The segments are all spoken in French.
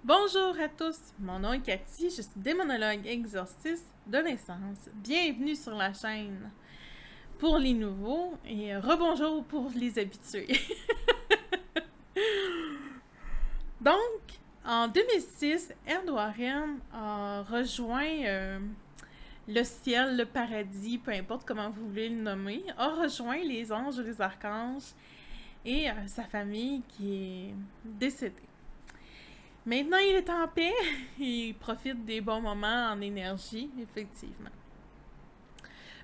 Bonjour à tous, mon nom est Cathy, je suis démonologue exorciste de naissance. Bienvenue sur la chaîne pour les nouveaux et rebonjour pour les habitués. Donc, en 2006, Ed Warren a rejoint le ciel, le paradis, peu importe comment vous voulez le nommer, a rejoint les anges et les archanges et sa famille qui est décédée. Maintenant, il est en paix. Il profite des bons moments en énergie, effectivement.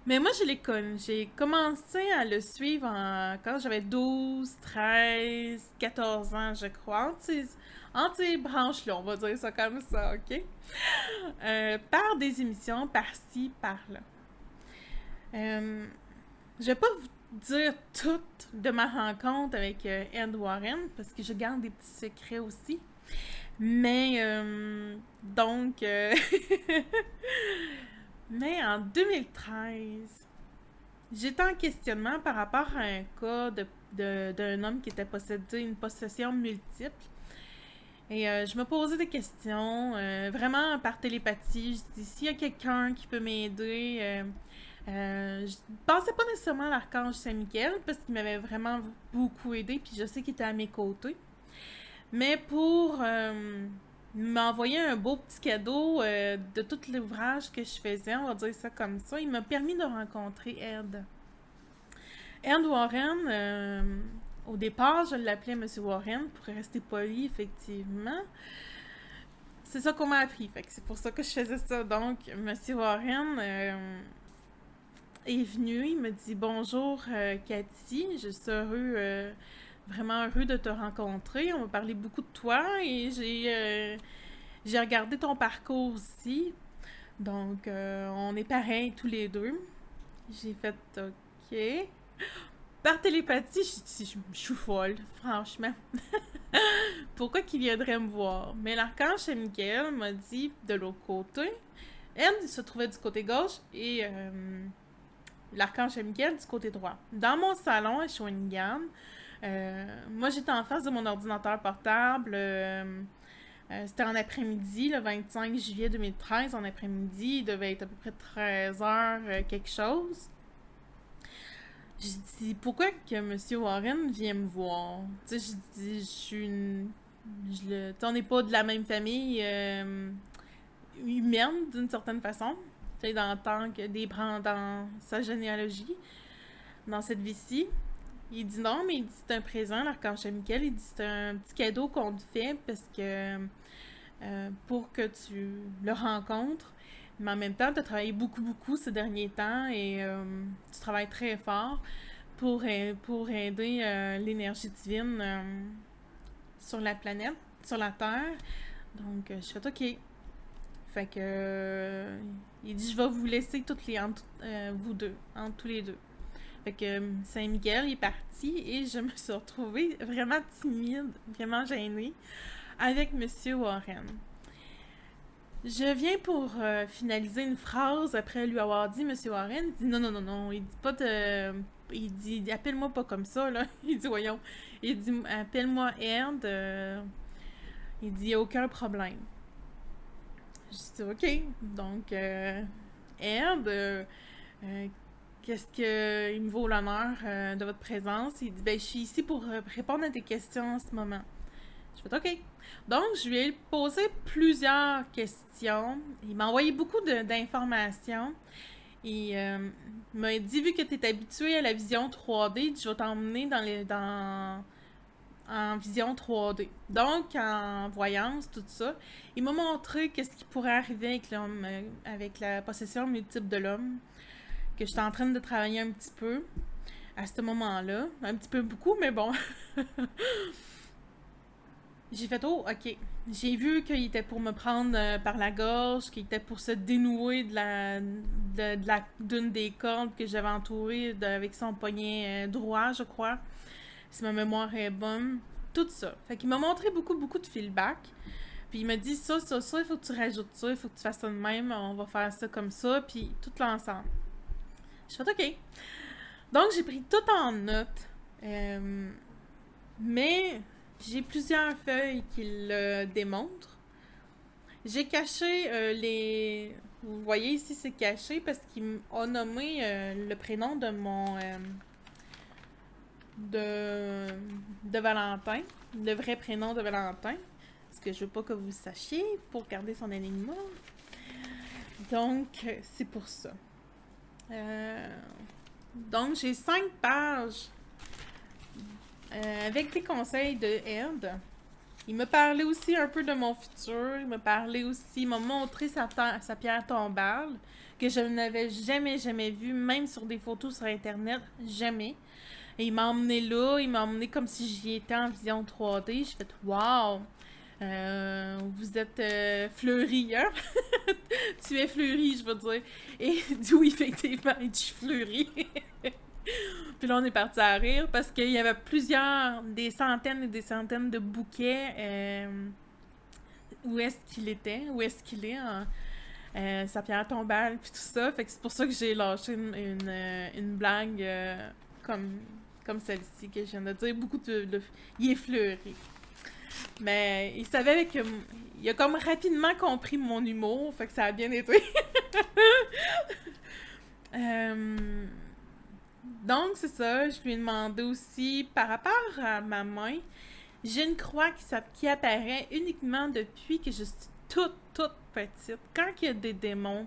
Mais moi, j'ai commencé à le suivre quand j'avais 12, 13, 14 ans, je crois. Entre ces branches-là, on va dire ça comme ça, OK? Par des émissions, par-ci, par-là. Je vais pas vous dire tout de ma rencontre avec Ed Warren, parce que je garde des petits secrets aussi. Mais, donc, mais en 2013, j'étais en questionnement par rapport à un cas d'un homme qui était possédé une possession multiple. Et je me posais des questions, vraiment par télépathie. Je dis, s'il y a quelqu'un qui peut m'aider, je pensais pas nécessairement à l'archange Saint-Michel, parce qu'il m'avait vraiment beaucoup aidé, puis je sais qu'il était à mes côtés. Mais pour m'envoyer un beau petit cadeau de tout l'ouvrage que je faisais, on va dire ça comme ça, il m'a permis de rencontrer Ed. Ed Warren, au départ, je l'appelais Monsieur Warren pour rester poli, effectivement. C'est ça qu'on m'a appris, fait que c'est pour ça que je faisais ça. Donc, Monsieur Warren est venu, il me dit bonjour Cathy, je suis vraiment heureux de te rencontrer. On m'a parlé beaucoup de toi et j'ai regardé ton parcours aussi. Donc, on est pareils tous les deux. J'ai fait OK. Par télépathie, je suis folle, franchement. Pourquoi qu'il viendrait me voir? Mais l'archange Michael m'a dit de l'autre côté. Elle se trouvait du côté gauche et l'archange Michael du côté droit. Dans mon salon à Shawinigan, moi j'étais en face de mon ordinateur portable. C'était en après-midi, le 25 juillet 2013, en après-midi. Il devait être à peu près 13 heures quelque chose. J'ai dit, pourquoi que M. Warren vient me voir? Tu sais, j'ai dit, je suis une. On n'est pas de la même famille humaine, d'une certaine façon. Tu sais, dans tant que des dans sa généalogie, dans cette vie-ci. Il dit non, mais il dit c'est un présent, l'archange Michael. Il dit c'est un petit cadeau qu'on te fait parce que pour que tu le rencontres. Mais en même temps, tu as travaillé beaucoup, beaucoup ces derniers temps et tu travailles très fort pour aider l'énergie divine sur la planète, sur la Terre. Donc, je fais OK. Fait que. Il dit je vais vous laisser toutes les. Entre vous deux, entre tous les deux. Fait que Saint-Miguel est parti et je me suis retrouvée vraiment timide, vraiment gênée avec Monsieur Warren. Je viens pour finaliser une phrase après lui avoir dit Monsieur Warren. Il dit non, non, non, non. Il dit pas de. Il dit appelle-moi pas comme ça, là. Il dit voyons. Il dit appelle-moi Ed. Il dit aucun problème. Je dis ok. Donc, Ed, qu'est-ce que il me vaut l'honneur de votre présence? Il dit ben je suis ici pour répondre à tes questions en ce moment. Je fais OK. Donc, je lui ai posé plusieurs questions. Il m'a envoyé beaucoup d'informations. Et il m'a dit, vu que tu es habitué à la vision 3D, je vais t'emmener en vision 3D. Donc, en voyance, tout ça. Il m'a montré qu'est-ce qui pourrait arriver avec l'homme, avec la possession multiple de l'homme, que j'étais en train de travailler un petit peu à ce moment-là. Un petit peu beaucoup, mais bon. J'ai fait oh, ok. J'ai vu qu'il était pour me prendre par la gorge, qu'il était pour se dénouer d'une des cordes que j'avais entourée avec son poignet droit, je crois. Si ma mémoire est bonne. Tout ça. Fait qu'il m'a montré beaucoup, beaucoup de feedback. Puis il m'a dit ça, ça, ça, il faut que tu rajoutes ça, il faut que tu fasses ça de même, on va faire ça comme ça, puis tout l'ensemble. Je fais ok. Donc j'ai pris tout en note. Mais j'ai plusieurs feuilles qui le démontrent. J'ai caché les... Vous voyez ici, c'est caché parce qu'il a nommé le prénom de de... de Valentin. Le vrai prénom de Valentin. Parce que je veux pas que vous sachiez pour garder son anonymat. Donc, c'est pour ça. Donc, j'ai 5 pages avec des conseils de Ed. Il m'a parlé aussi un peu de mon futur. Il m'a montré sa pierre tombale que je n'avais jamais vue, même sur des photos sur Internet, jamais. Et il m'a emmené là, il m'a emmené comme si j'y étais en vision 3D. J'ai fait wow! Vous êtes fleuri, hein? Tu es fleuri, je veux dire. Et il dit oui, effectivement, il dit fleuri. Puis là, on est parti à rire parce qu'il y avait des centaines et des centaines de bouquets. Où est-ce qu'il était? Où est-ce qu'il est? Sa pierre tombale, puis tout ça. Fait que c'est pour ça que j'ai lâché une blague comme celle-ci que je viens de dire. Il est fleuri. Mais il savait que... Il a comme rapidement compris mon humour, fait que ça a bien été. Donc, c'est ça. Je lui ai demandé aussi, par rapport à ma main, j'ai une croix qui apparaît uniquement depuis que je suis toute petite. Quand il y a des démons,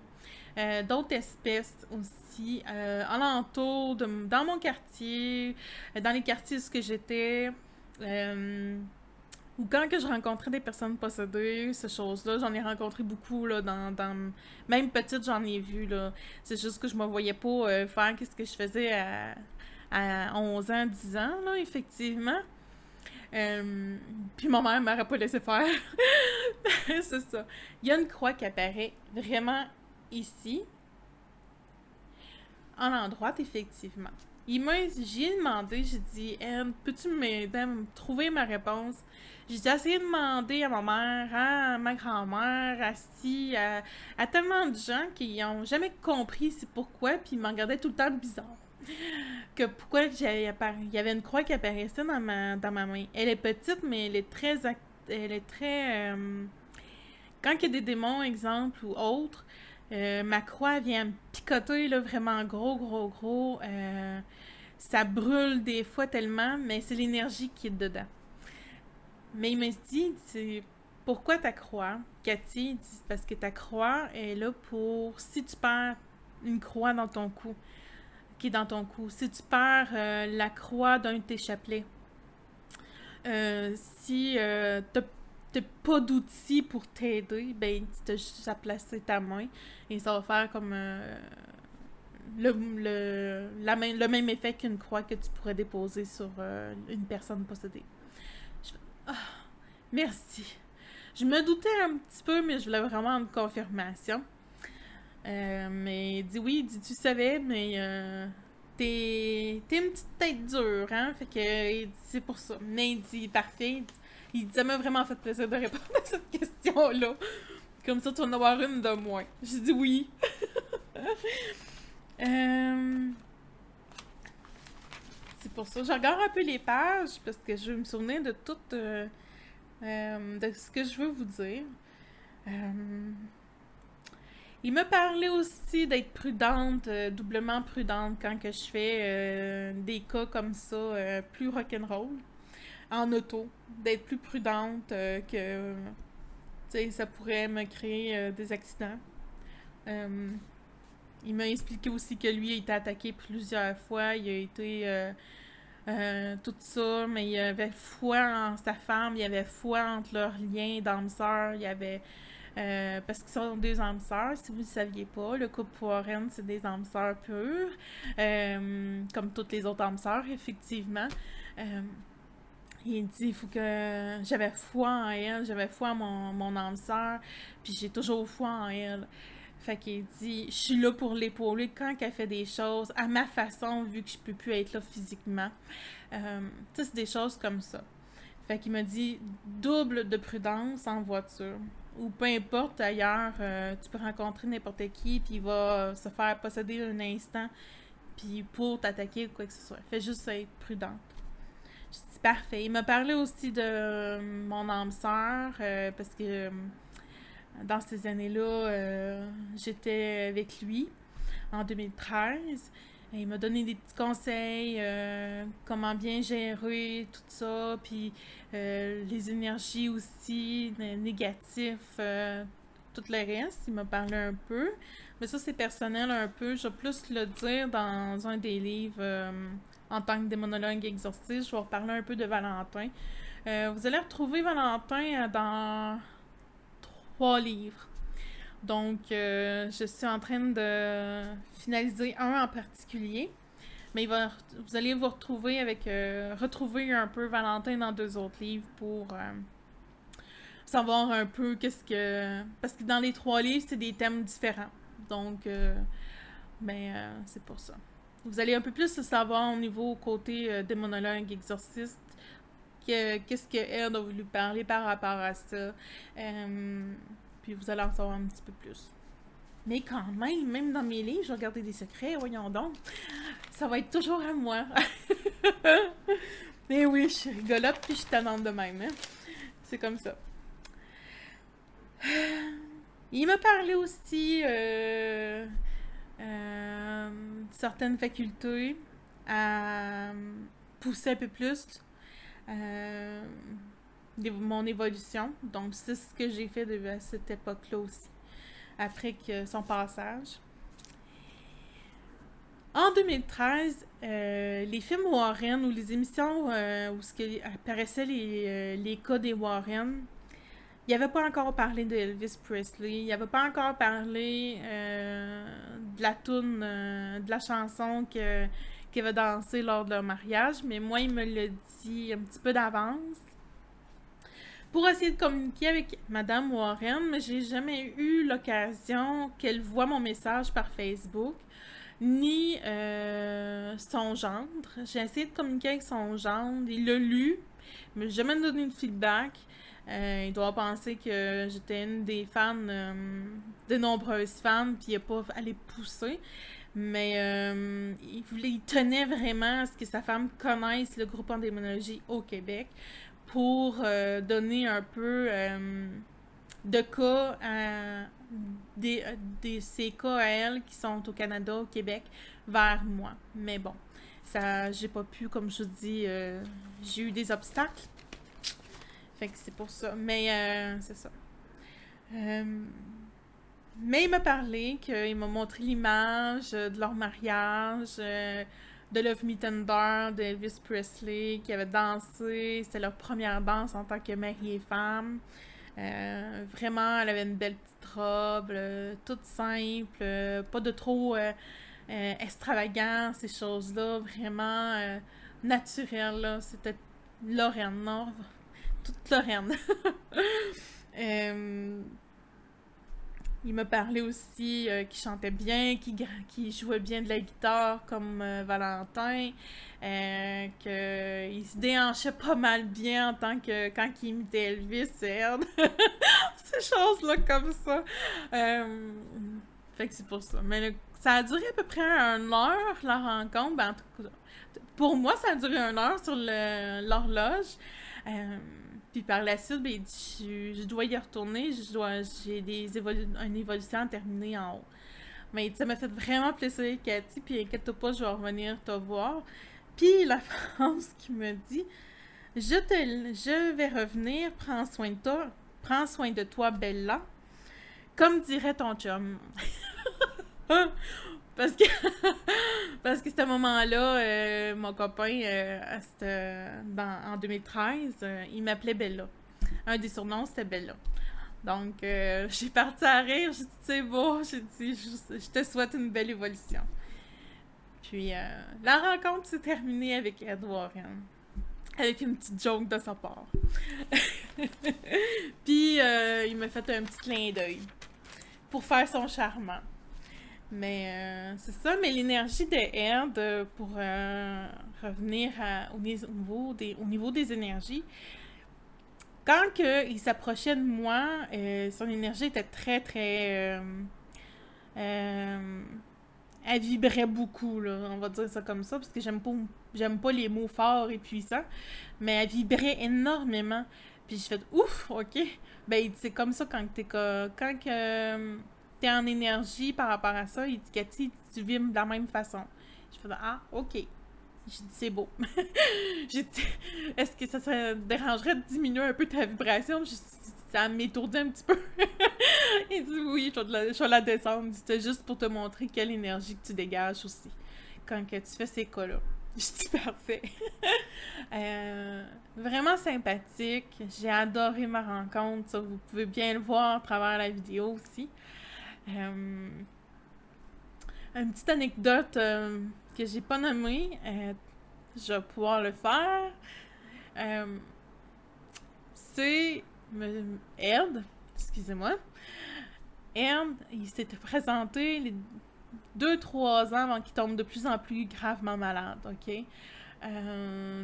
d'autres espèces aussi, alentour, dans mon quartier, dans les quartiers où j'étais, ou quand que je rencontrais des personnes possédées, ces choses-là, j'en ai rencontré beaucoup, là, même petite, j'en ai vu, là. C'est juste que je me voyais pas faire ce que je faisais à 11 ans, 10 ans, là, effectivement. Puis ma mère m'aurait pas laissé faire. C'est ça. Il y a une croix qui apparaît vraiment ici, en endroit, effectivement. J'y ai demandé, j'ai dit, peux-tu m'aider à me trouver ma réponse? J'ai essayé de demander à ma mère, à ma grand-mère, à tellement de gens qui n'ont jamais compris c'est pourquoi, puis ils m'en regardaient tout le temps bizarre. Que pourquoi il y avait une croix qui apparaissait dans ma main. Elle est petite, mais elle est très... quand il y a des démons, exemple, ou autres, ma croix vient me picoter, là, vraiment gros. Ça brûle des fois tellement, mais c'est l'énergie qui est dedans. Mais il m'a dit, pourquoi ta croix? Cathy, dit, parce que ta croix est là pour, si tu perds une croix dans ton cou, qui est dans ton cou, si tu perds la croix d'un de tes chapelets, si t'as pas d'outils pour t'aider, ben tu as juste à placer ta main et ça va faire comme le même effet qu'une croix que tu pourrais déposer sur une personne possédée. Je fais, ah, merci. Je me doutais un petit peu, mais je voulais vraiment une confirmation. Mais il dit oui, il dit tu savais, mais t'es une petite tête dure, hein? Fait que c'est pour ça. Mais il dit parfait. Il dit ça m'a vraiment fait plaisir de répondre à cette question-là. Comme ça, tu vas en avoir une de moins. J'ai dit oui. C'est pour ça. Je regarde un peu les pages parce que je veux me souvenir de tout de ce que je veux vous dire. Il m'a parlé aussi d'être prudente, doublement prudente quand que je fais des cas comme ça, plus rock'n'roll, en auto. D'être plus prudente que, tu sais, ça pourrait me créer des accidents. Il m'a expliqué aussi que lui a été attaqué plusieurs fois, il a été tout ça, mais il avait foi en sa femme, il avait foi entre leurs liens d'âme-sœur, il y avait... parce qu'ils sont des âmes sœurs, si vous ne le saviez pas, le couple Warren, c'est des âmes sœurs pures, comme toutes les autres âmes sœurs, effectivement. Il dit, il faut que... J'avais foi en elle, j'avais foi en mon âme sœur, puis j'ai toujours foi en elle. Fait qu'il dit, je suis là pour l'épauler quand elle fait des choses à ma façon, vu que je peux plus être là physiquement. Tu sais, c'est des choses comme ça. Fait qu'il m'a dit, double de prudence en voiture. Ou peu importe, ailleurs, tu peux rencontrer n'importe qui, puis il va se faire posséder un instant, puis pour t'attaquer ou quoi que ce soit. Fais juste être prudente. Je dis parfait. Il m'a parlé aussi de mon âme sœur, parce que Dans ces années-là, j'étais avec lui en 2013. Et il m'a donné des petits conseils, comment bien gérer tout ça, puis les énergies aussi, négatives, tout le reste. Il m'a parlé un peu. Mais ça, c'est personnel un peu. Je vais plus le dire dans un des livres en tant que démonologue exorciste. Je vais reparler un peu de Valentin. Vous allez retrouver Valentin dans 3 livres. Donc, je suis en train de finaliser un en particulier. Mais vous allez vous retrouver retrouver un peu Valentin dans 2 autres livres pour savoir un peu qu'est-ce que... Parce que dans les 3 livres, c'est des thèmes différents. Donc, c'est pour ça. Vous allez un peu plus le savoir au niveau côté démonologue, exorciste, qu'est-ce qu'elle a voulu parler par rapport à ça. Puis vous allez en savoir un petit peu plus. Mais quand même dans mes livres, je vais garder des secrets, voyons donc. Ça va être toujours à moi. Mais oui, je suis rigolote puis je suis tannante de même. Hein? C'est comme ça. Il m'a parlé aussi certaines facultés à pousser un peu plus mon évolution. Donc, c'est ce que j'ai fait à cette époque-là aussi, après son passage. En 2013, les films Warren ou les émissions où apparaissaient les cas des Warren, il n'avait pas encore parlé d'Elvis Presley, il n'avait pas encore parlé de la toune, de la chanson qu'il avait dansé lors de leur mariage, mais moi, il me l'a dit un petit peu d'avance pour essayer de communiquer avec Madame Warren, mais j'ai jamais eu l'occasion qu'elle voie mon message par Facebook, ni son gendre. J'ai essayé de communiquer avec son gendre, il l'a lu, mais j'ai jamais donné de feedback. Il doit penser que j'étais une des fans, de nombreuses fans, puis il n'a pas allé pousser. Mais il tenait vraiment à ce que sa femme connaisse le groupe en démonologie au Québec pour donner un peu de cas à ces cas à elle qui sont au Canada, au Québec, vers moi. Mais bon, ça, j'ai pas pu, comme je vous dis, j'ai eu des obstacles. Fait que c'est pour ça. Mais c'est ça. Mais il m'a parlé, qu'il m'a montré l'image de leur mariage, de Love Me Tender, d'Elvis Presley, qui avait dansé. C'était leur première danse en tant que mari et femme. Vraiment, elle avait une belle petite robe, toute simple, pas de trop extravagant, ces choses-là, vraiment naturelles. Là. C'était Lorraine, non? Toute Lorraine. Il m'a parlé aussi qu'il chantait bien, qu'il jouait bien de la guitare comme Valentin, qu'il se déhanchait pas mal bien en tant que quand il imitait Elvis, ces choses-là comme ça. Fait que c'est pour ça. Mais ça a duré à peu près 1 heure, la rencontre. Ben, en tout cas, pour moi, ça a duré 1 heure sur l'horloge. Puis par la suite, ben, il dit, je dois y retourner, j'ai une évolution à terminer en haut. Mais ça m'a fait vraiment plaisir, Cathy, puis inquiète-toi pas, je vais revenir te voir. Puis la phrase qui me dit, je vais revenir, prends soin de toi, Bella, comme dirait ton chum. Parce que parce que ce moment-là, mon copain, en 2013, il m'appelait Bella. Un des surnoms, c'était Bella. Donc, j'ai parti à rire, j'ai dit, c'est beau, j'ai dit, je te souhaite une belle évolution. Puis, la rencontre s'est terminée avec Ed Warren. Avec une petite joke de sa part. Puis, il m'a fait un petit clin d'œil pour faire son charmant. Mais c'est ça, mais l'énergie de Ed, pour revenir au niveau des énergies, quand il s'approchait de moi, son énergie était très, très... elle vibrait beaucoup, là, on va dire ça comme ça, parce que j'aime pas les mots forts et puissants, mais elle vibrait énormément. Puis je fais ouf, ok. Ben, il dit, c'est comme ça quand t'es en énergie par rapport à ça. Il dit, Cathy, tu vibres de la même façon. Je fais ah, ok. J'ai dit, c'est beau. J'ai dit, est-ce que ça te dérangerait de diminuer un peu ta vibration? Ça m'étourdit un petit peu. Il dit, oui, je vais la descendre. C'était juste pour te montrer quelle énergie que tu dégages aussi quand que tu fais ces cas-là. Je dis, parfait. Vraiment sympathique. J'ai adoré ma rencontre. Ça, vous pouvez bien le voir à travers la vidéo aussi. Une petite anecdote que j'ai pas nommée. Je vais pouvoir le faire. C'est Ed, excusez-moi. Ed, il s'était présenté les 2-3 ans avant qu'il tombe de plus en plus gravement malade, ok?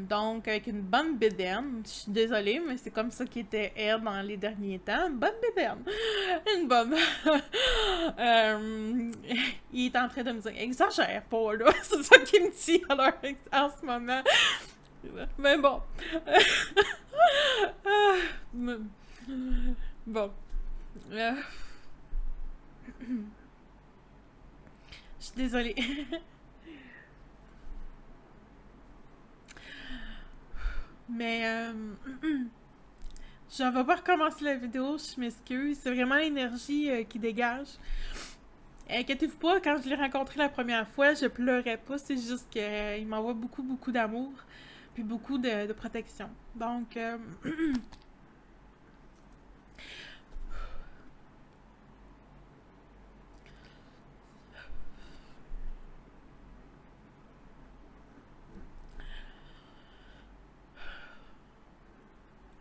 Donc, avec une bonne bédaine. Je suis désolée, mais c'est comme ça qu'il était Ed dans les derniers temps. Une bonne bédaine. Une bonne... il est en train de me dire, exagère pas, là. C'est ça qu'il me dit alors, en ce moment. Mais bon. Bon. Je suis désolée. Mais je vais pas recommencer la vidéo, je m'excuse. C'est vraiment l'énergie qui dégage. Inquiétez-vous pas, quand je l'ai rencontré la première fois, je pleurais pas. C'est juste qu'il m'envoie beaucoup, beaucoup d'amour. Puis beaucoup de protection. Donc,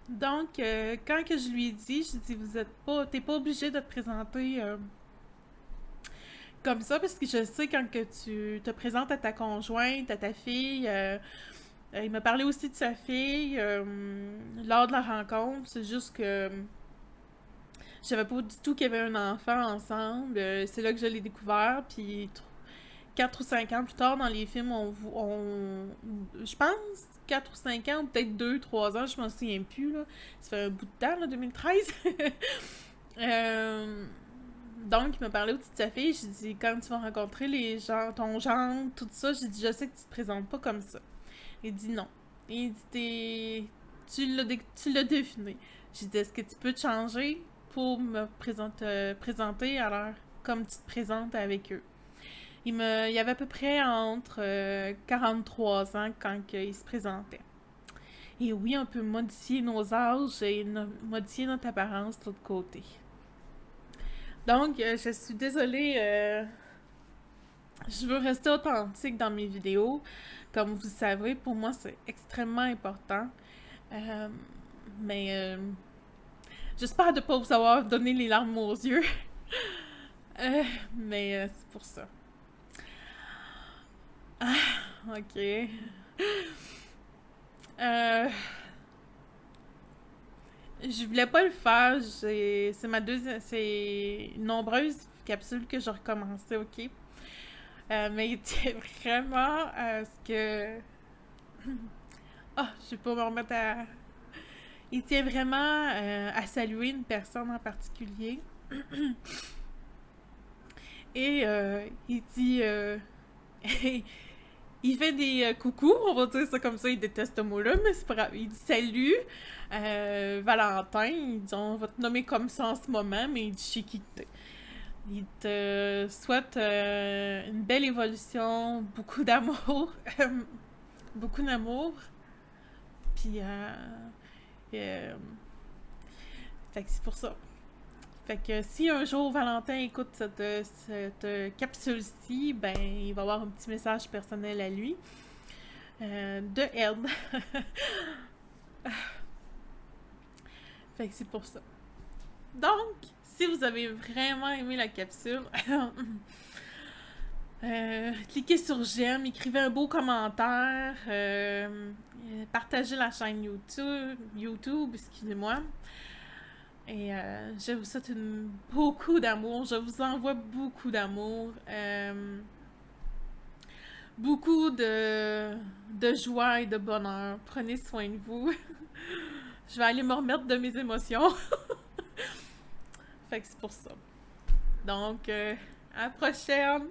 donc, quand que je lui ai dit, je dis, t'es pas obligé de te présenter comme ça, parce que je sais quand que tu te présentes à ta conjointe, à ta fille, il m'a parlé aussi de sa fille lors de la rencontre. C'est juste que je savais pas du tout qu'il y avait un enfant ensemble. C'est là que je l'ai découvert. Puis 4 ou 5 ans plus tard, dans les films, je pense 4 ou 5 ans, ou peut-être 2, 3 ans, je m'en souviens plus. Là. Ça fait un bout de temps, là, 2013. Donc, il m'a parlé aussi de sa fille. J'ai dit, quand tu vas rencontrer les gens, ton genre, tout ça, j'ai dit, je sais que tu te présentes pas comme ça. Il dit non. Il dit, tu l'as deviné. J'ai dit, est-ce que tu peux te changer pour présenter alors comme tu te présentes avec eux? Il y avait à peu près entre 43 ans quand il se présentait. Et oui, on peut modifier nos âges et modifier notre apparence de l'autre côté. Donc, je suis désolée. Je veux rester authentique dans mes vidéos. Comme vous savez, pour moi, c'est extrêmement important. Mais j'espère de ne pas vous avoir donné les larmes aux yeux. Mais c'est pour ça. Ah, ok. Je voulais pas le faire. C'est ma deuxième. C'est nombreuses capsules que j'ai recommencé, ok. Mais il était vraiment ce que. Ah, je vais pas me remettre à. Il tient vraiment à saluer une personne en particulier. Et il dit. Il fait des coucous, on va dire ça comme ça, il déteste ce mot-là, mais c'est pas grave. Il dit salut, Valentin, il dit on va te nommer comme ça en ce moment, mais il dit chez qui t'es. Il te souhaite une belle évolution, beaucoup d'amour, beaucoup d'amour. Puis, fait que c'est pour ça. Fait que si un jour Valentin écoute cette capsule-ci, ben il va avoir un petit message personnel à lui de Ed. Fait que c'est pour ça. Donc, si vous avez vraiment aimé la capsule, cliquez sur j'aime, écrivez un beau commentaire, partagez la chaîne YouTube, excusez-moi. Et je vous souhaite beaucoup d'amour. Je vous envoie beaucoup d'amour. Beaucoup de joie et de bonheur. Prenez soin de vous. je vais aller me remettre de mes émotions. Fait que c'est pour ça. Donc, à la prochaine!